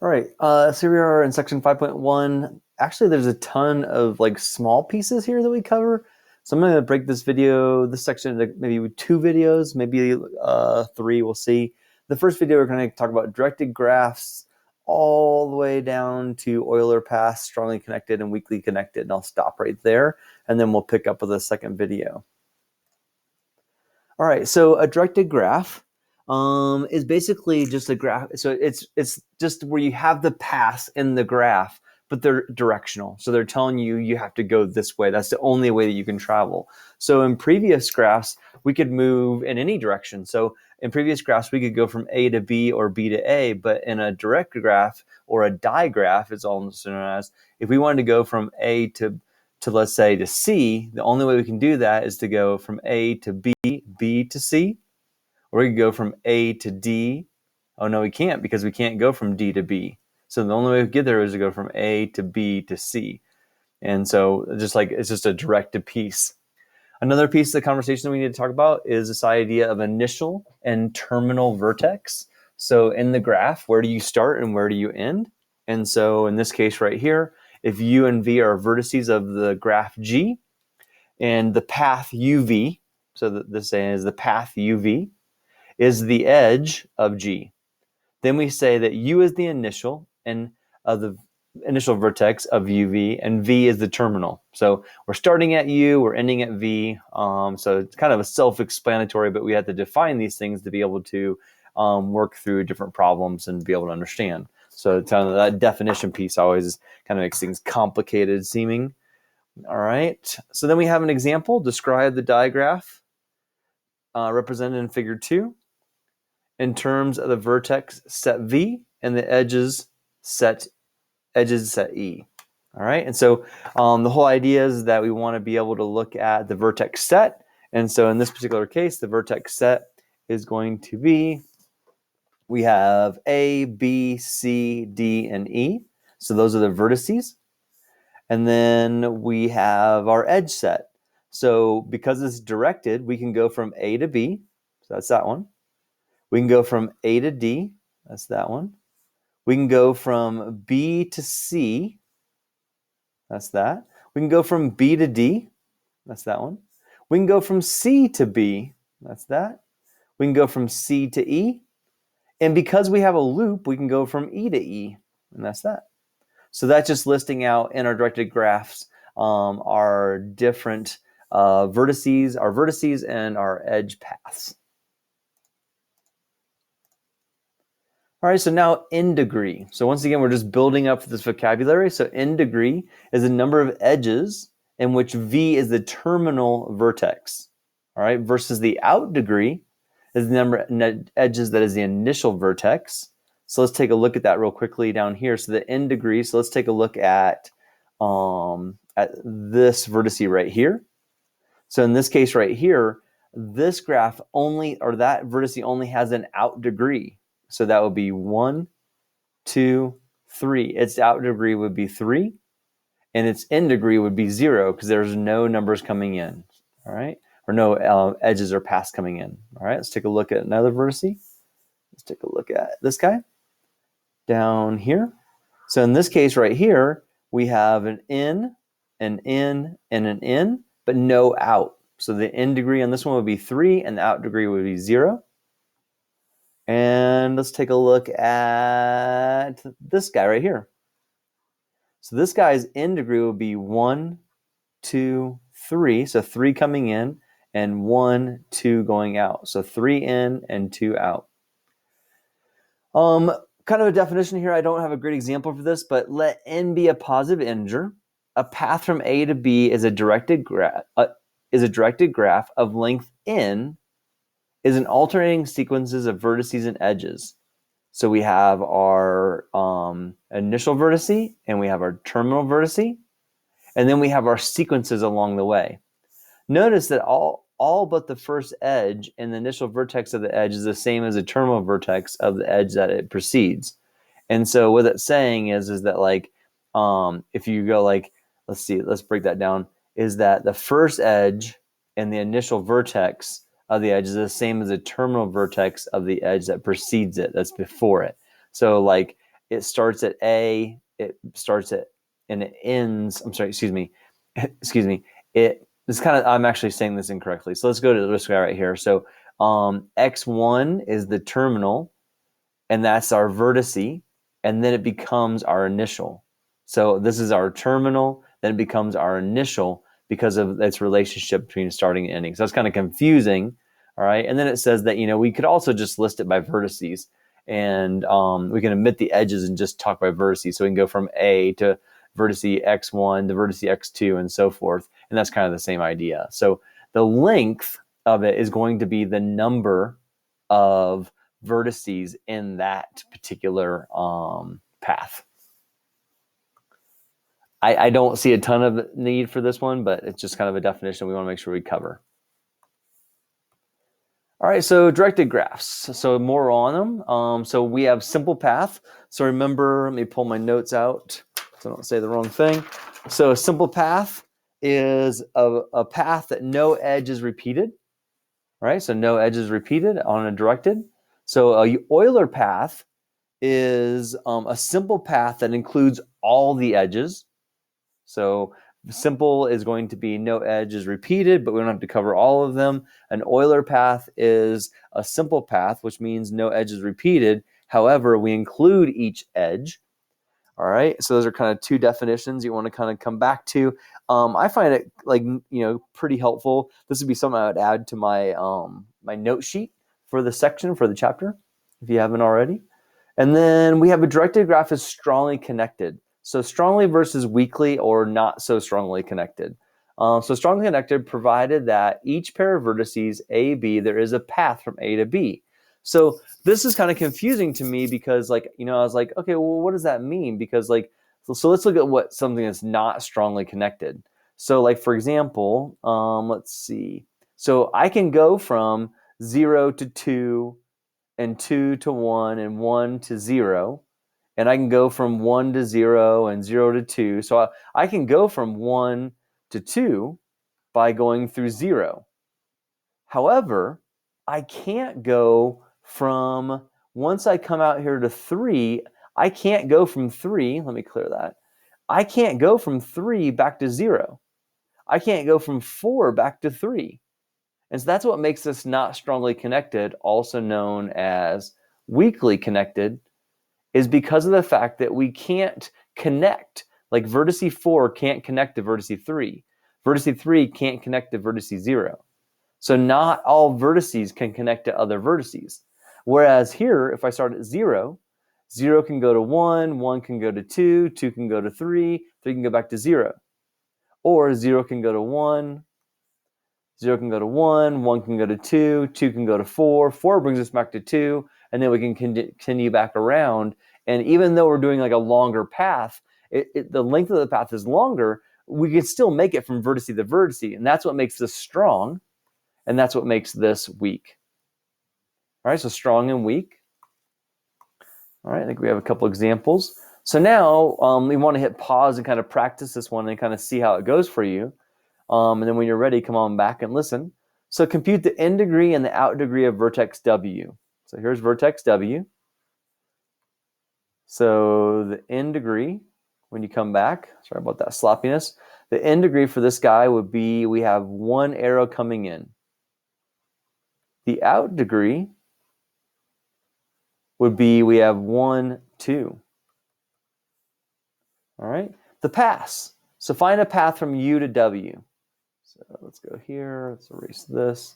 All right, so here we are in section 5.1. Actually, there's a ton of like small pieces here that we cover. So I'm going to break this section into maybe 2 videos, maybe 3, we'll see. The first video, we're going to talk about directed graphs all the way down to Euler paths, strongly connected and weakly connected. And I'll stop right there, and then we'll pick up with the second video. All right, so a directed graph is basically just a graph. So it's just where you have the paths in the graph, but they're directional. So they're telling you you have to go this way. That's the only way that you can travel. So in previous graphs, we could move in any direction. So in previous graphs, we could go from A to B or B to A, but in a direct graph or a digraph, it's also known as, if we wanted to go from A to let's say to C, the only way we can do that is to go from A to B, B to C, or we can go from A to D. Oh no, we can't, because we can't go from D to B. So the only way we get there is to go from A to B to C. And so it's just a directed piece. Another piece of the conversation that we need to talk about is this idea of initial and terminal vertex. So in the graph, where do you start and where do you end? And so in this case right here, if U and V are vertices of the graph G, and the path UV, so this is the path UV, is the edge of G. Then we say that U is the initial and the initial vertex of UV, and V is the terminal. So we're starting at U, we're ending at V. So it's kind of a self-explanatory, but we have to define these things to be able to work through different problems and be able to understand. So kind of that definition piece always kind of makes things complicated seeming. All right. So then we have an example. Describe the digraph represented in figure 2 in terms of the vertex set V and the edges set E. All right. And so the whole idea is that we want to be able to look at the vertex set. And so in this particular case, the vertex set is going to be, we have A, B, C, D, and E. So those are the vertices. And then we have our edge set. So because it's directed, we can go from A to B. So that's that one. We can go from A to D. That's that one. We can go from B to C. That's that. We can go from B to D. That's that one. We can go from C to B. That's that. We can go from C to E. And because we have a loop, we can go from E to E. And that's that. So that's just listing out in our directed graphs our different vertices and our edge paths. All right, so now in degree. So once again, we're just building up this vocabulary. So in degree is the number of edges in which V is the terminal vertex. All right, versus the out degree is the number of edges that is the initial vertex. So let's take a look at that real quickly down here. So the n degree, so let's take a look at this vertice right here. So in this case right here, this graph only, or that vertice only has an out degree. So that would be 1, 2, 3. Its out degree would be 3, and its in degree would be 0 because there's no numbers coming in, all right? Or no edges or paths coming in, all right? Let's take a look at another vertice. Let's take a look at this guy down here. So in this case right here, we have an in, and an in, but no out. So the in degree on this one would be 3, and the out degree would be 0. And let's take a look at this guy right here. So this guy's in degree would be 1, 2, 3. So 3 coming in and 1, 2 going out. So 3 in and 2 out. Kind of a definition here. I don't have a great example for this, but let n be a positive integer. A path from A to B is a directed graph of length n is an alternating sequences of vertices and edges. So we have our initial vertice, and we have our terminal vertice, and then we have our sequences along the way. Notice that all but the first edge and the initial vertex of the edge is the same as the terminal vertex of the edge that it precedes. And so what it's saying is that like if you go like, let's break that down, is that the first edge and the initial vertex of the edge is the same as the terminal vertex of the edge that precedes it, that's before it. So like it starts at A, it starts at, and it ends, I'm sorry, excuse me, I'm actually saying this incorrectly. So let's go to this guy right here. So x1 is the terminal, and that's our vertice, and then it becomes our initial. So this is our terminal, then it becomes our initial because of its relationship between starting and ending. So that's kind of confusing, all right? And then it says that, we could also just list it by vertices, and we can omit the edges and just talk by vertices. So we can go from A to vertice x1 to vertice x2 and so forth, and that's kind of the same idea. So the length of it is going to be the number of vertices in that particular path. I don't see a ton of need for this one, but it's just kind of a definition we want to make sure we cover. All right, so directed graphs. So more on them. So we have simple path. So remember, let me pull my notes out so I don't say the wrong thing. So a simple path is a path that no edge is repeated. All right, so no edge is repeated on a directed. So a Euler path is a simple path that includes all the edges. So simple is going to be no edge is repeated, but we don't have to cover all of them. An Euler path is a simple path, which means no edge is repeated. However, we include each edge. All right, so those are kind of two definitions you want to kind of come back to. I find it pretty helpful. This would be something I would add to my my note sheet for the section for the chapter, if you haven't already. And then we have a directed graph is strongly connected. So strongly versus weakly or not so strongly connected. So strongly connected provided that each pair of vertices A, B, there is a path from A to B. So this is kind of confusing to me because I was like, okay, well, what does that mean? Because so let's look at what something that's not strongly connected. So for example, let's see. So I can go from 0 to 2 and 2 to 1 and 1 to 0. And I can go from 1 to 0 and 0 to 2. So I can go from 1 to 2 by going through 0. However, I can't go from, once I come out here to 3, I can't go from 3, let me clear that. I can't go from 3 back to 0. I can't go from 4 back to 3. And so that's what makes this not strongly connected, also known as weakly connected, is because of the fact that we can't connect. Like vertice 4 can't connect to vertice 3. Vertice 3 can't connect to vertice 0. So not all vertices can connect to other vertices. Whereas here, if I start at 0, 0 can go to 1, 1 can go to 2, 2 can go to 3, 3 can go back to 0. Or 0 can go to 1, 0 can go to 1, 1 can go to 2, 2 can go to 4, 4 brings us back to 2, and then we can continue back around. And even though we're doing like a longer path, the length of the path is longer, we can still make it from vertice to vertice. And that's what makes this strong, and that's what makes this weak. All right, so strong and weak. All right, I think we have a couple examples. So now we want to hit pause and kind of practice this one and kind of see how it goes for you. And then when you're ready, come on back and listen. So compute the in degree and the out degree of vertex W. So here's vertex W. So the in degree, when you come back, sorry about that sloppiness, the in degree for this guy would be, we have one arrow coming in. The out degree would be, we have 1, 2. All right, the pass. So find a path from U to W. So let's go here, let's erase this.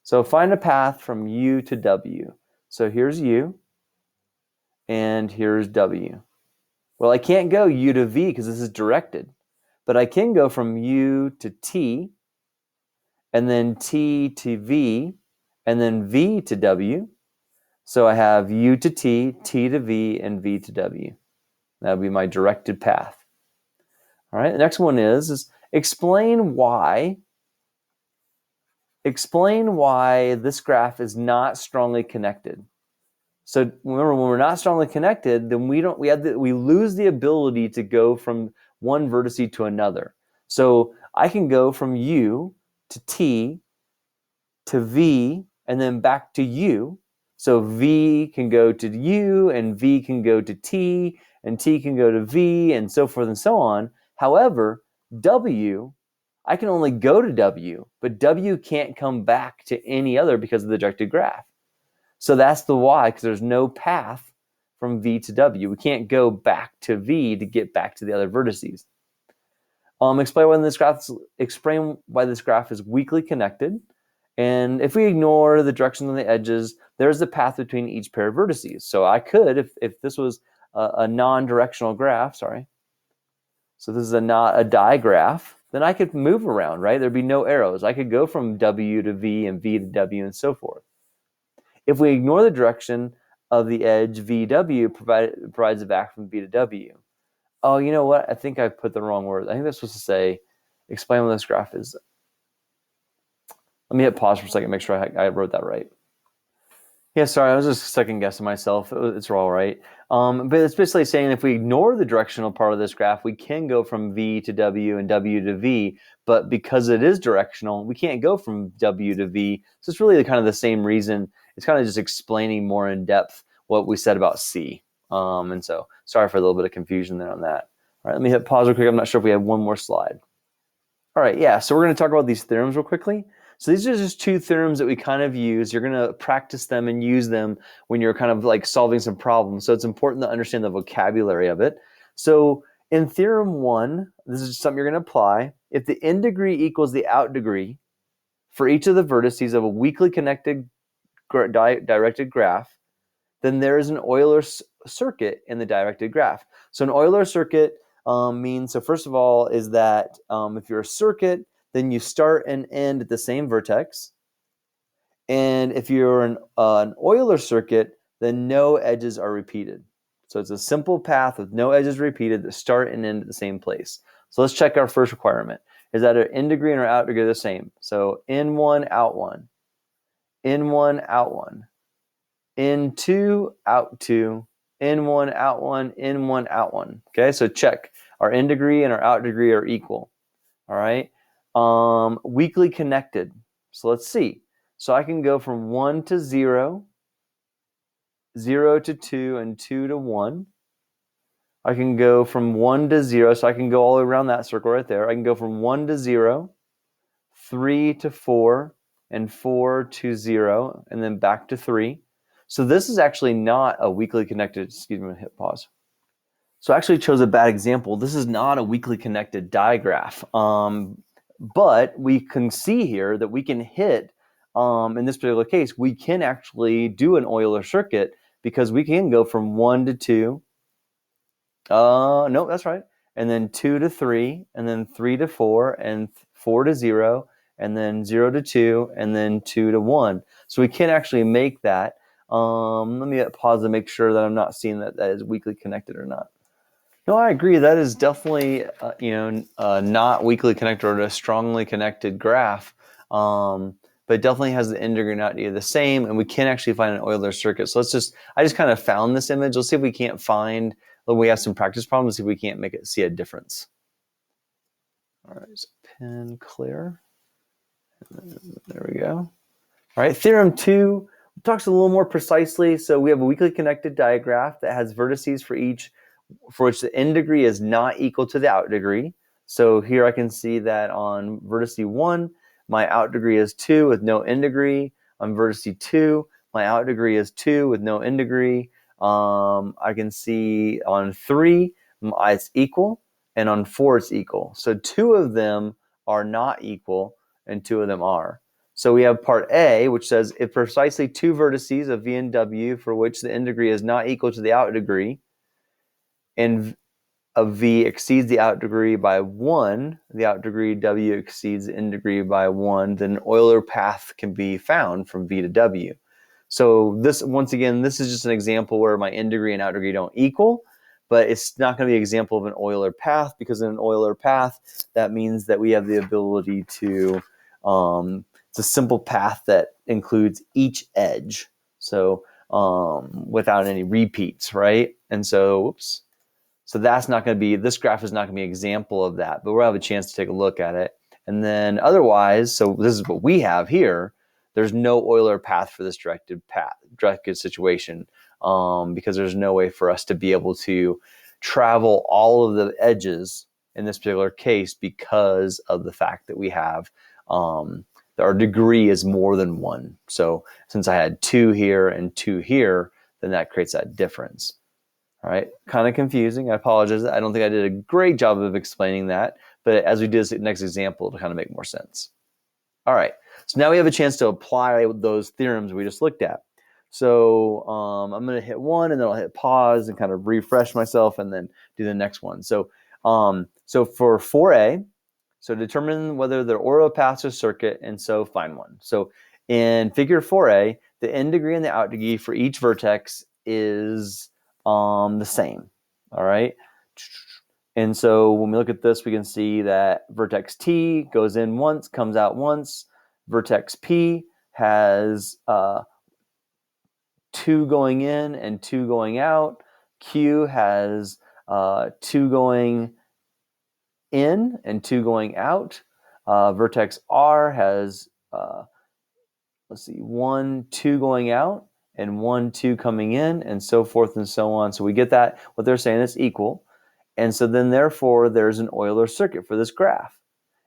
So find a path from U to W. So here's U, and here's W. Well, I can't go U to V because this is directed, but I can go from U to T, and then T to V, and then V to W. So I have U to T, T to V, and V to W. That would be my directed path. All right, the next one is explain why this graph is not strongly connected. So remember, when we're not strongly connected, then we lose the ability to go from one vertice to another. So I can go from U to T to V and then back to U. So V can go to U, and V can go to T, and T can go to V, and so forth and so on. However, W, I can only go to W, but W can't come back to any other because of the directed graph. So that's the why, because there's no path from V to W. We can't go back to V to get back to the other vertices. Explain why this graph is weakly connected. And if we ignore the directions on the edges, there's the path between each pair of vertices. So I could, if this was a non-directional graph, sorry, so this is a digraph, then I could move around, right? There'd be no arrows. I could go from W to V and V to W and so forth. If we ignore the direction of the edge, VW provides it back from V to W. Oh, you know what? I think I put the wrong word. I think that's supposed to say, explain what this graph is. Let me hit pause for a second, make sure I wrote that right. Yeah, sorry, I was just second guessing myself. It's all right. But it's basically saying if we ignore the directional part of this graph, we can go from V to W and W to V. But because it is directional, we can't go from W to V. So it's really kind of the same reason. It's kind of just explaining more in depth what we said about C. And so sorry for a little bit of confusion there on that. All right, let me hit pause real quick. I'm not sure if we have one more slide. All right, yeah, so we're going to talk about these theorems real quickly. So these are just two theorems that we kind of use. You're going to practice them and use them when you're kind of like solving some problems. So it's important to understand the vocabulary of it. So in theorem 1, this is something you're going to apply. If the in degree equals the out degree for each of the vertices of a weakly connected directed graph, then there is an Euler circuit in the directed graph. So an Euler circuit means, so first of all, is that if you're a circuit, then you start and end at the same vertex. And if you're an Euler circuit, then no edges are repeated. So it's a simple path with no edges repeated that start and end at the same place. So let's check our first requirement. Is that our in degree and our out degree are the same? So in 1, out 1. In 1, out 1. In 2, out 2. In 1, out 1. In 1, out 1. Okay, so check. Our in degree and our out degree are equal. All right. Weakly connected. So let's see. So I can go from 1 to 0, 0 to 2, and 2 to 1. I can go from 1 to 0, so I can go all the way around that circle right there. I can go from 1 to 0, 3 to 4, and 4 to 0, and then back to 3. So this is actually not a weakly connected, excuse me, hit pause. So I actually chose a bad example. This is not a weakly connected digraph. But we can see here that we can hit, in this particular case, we can actually do an Euler circuit because we can go from 1 to 2. No, that's right. And then 2 to 3, and then 3 to 4, and 4 to 0, and then 0 to 2, and then 2 to 1. So we can actually make that. Let me pause to make sure that I'm not seeing that is weakly connected or not. No, I agree. That is definitely, not weakly connected or a strongly connected graph, but it definitely has the in degree and out degree the same, and we can actually find an Euler circuit. So I just kind of found this image. Let's see if we can't find, we have some practice problems, see if we can't make it see a difference. All right, so pen clear. There we go. All right, theorem 2 talks a little more precisely. So we have a weakly connected digraph that has vertices for which the in degree is not equal to the out degree. So here I can see that on vertice 1, my out degree is 2 with no in degree. On vertice 2, my out degree is 2 with no in degree. I can see on 3, it's equal, and on 4, it's equal. So 2 of them are not equal, and 2 of them are. So we have part A, which says if precisely 2 vertices of V and W for which the in degree is not equal to the out degree, and of V exceeds the out degree by 1, the out degree W exceeds the in degree by 1, then Euler path can be found from V to W. So this, once again, this is just an example where my in degree and out degree don't equal, but it's not going to be an example of an Euler path, because in an Euler path, that means that we have the ability to, it's a simple path that includes each edge, so without any repeats, right? And so, oops. So that's not going to be, this graph is not going to be an example of that, but we'll have a chance to take a look at it. And then otherwise, so this is what we have here. there's no Euler path for this directed situation, because there's no way for us to be able to travel all of the edges in this particular case because of the fact that we have our degree is more than 1. So since I had 2 here and 2 here, then that creates that difference. All right, kind of confusing. I apologize. I don't think I did a great job of explaining that, but as we do this next example, it'll kind of make more sense. All right, so now we have a chance to apply those theorems we just looked at. So I'm going to hit 1, and then I'll hit pause and kind of refresh myself, and then do the next one. So for 4a, so determine whether they're Euler paths or circuit, and so find one. So in figure 4a, the in degree and the out degree for each vertex is the same. All right. And so when we look at this, we can see that vertex T goes in once, comes out once. Vertex P has 2 going in and 2 going out. Q has 2 going in and 2 going out. Vertex R has 1, 2 going out and 1, 2 coming in, and so forth and so on. So we get that what they're saying is equal, and so then therefore there's an Euler circuit for this graph.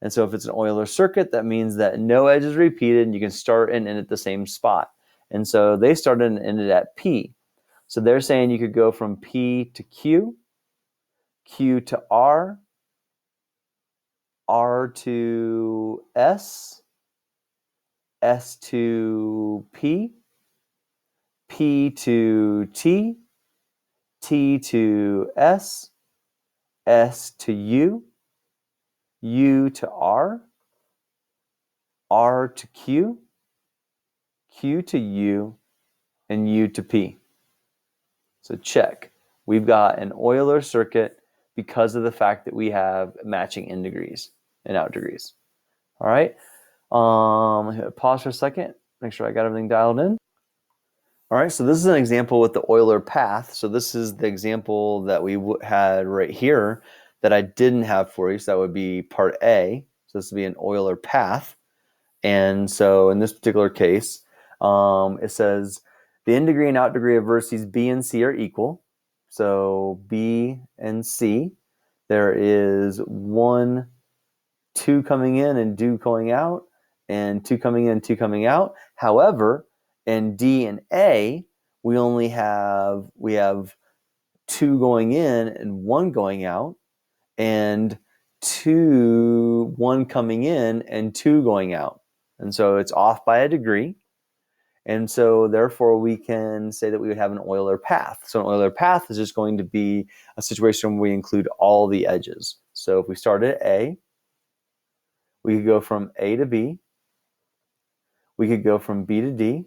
And so if it's an Euler circuit, that means that no edge is repeated, and you can start and end at the same spot. And so they started and ended at P. So they're saying you could go from P to Q, Q to R, R to S, S to P, P to T, T to S, S to U, U to R, R to Q, Q to U, and U to P. So check. We've got an Euler circuit because of the fact that we have matching in degrees and out degrees. All right. Pause for a second. Make sure I got everything dialed in. All right, so this is an example with the Euler path. So this is the example that we had right here that I didn't have for you. So that would be part A. So this would be an Euler path. And so in this particular case, it says the in degree and out degree of vertices B and C are equal. So B and C, there is 1, 2 coming in and 2 going out, and 2 coming in, 2 coming out. However, in D and A, we have 2 going in and 1 going out, and 1 coming in and 2 going out. And so it's off by a degree. And so therefore we can say that we would have an Euler path. So an Euler path is just going to be a situation where we include all the edges. So if we start at A, we could go from A to B. We could go from B to D.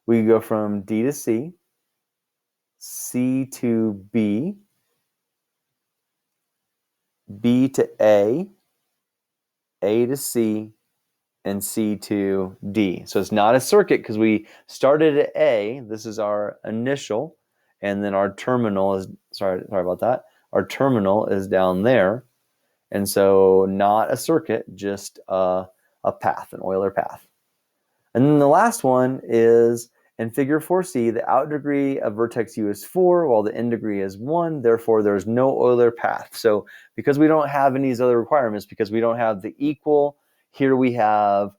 We could go from D to C, C to B, B to A to C, and C to D. So it's not a circuit because we started at A. This is our initial, and then our terminal is, sorry about that. Our terminal is down there. And so not a circuit, just a path, an Euler path. And then the last one is in figure 4c, the out degree of vertex U is 4, while the in degree is 1. Therefore, there's no Euler path. So because we don't have any of these other requirements, because we don't have the equal, here we have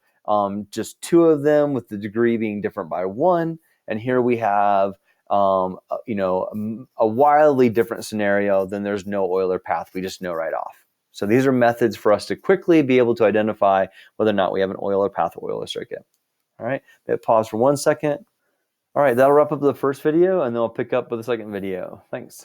just 2 of them with the degree being different by 1. And here we have a wildly different scenario, then there's no Euler path. We just know right off. So these are methods for us to quickly be able to identify whether or not we have an Euler path or Euler circuit. All right, pause for 1 second. All right, that'll wrap up the first video, and then I'll pick up with the second video. Thanks.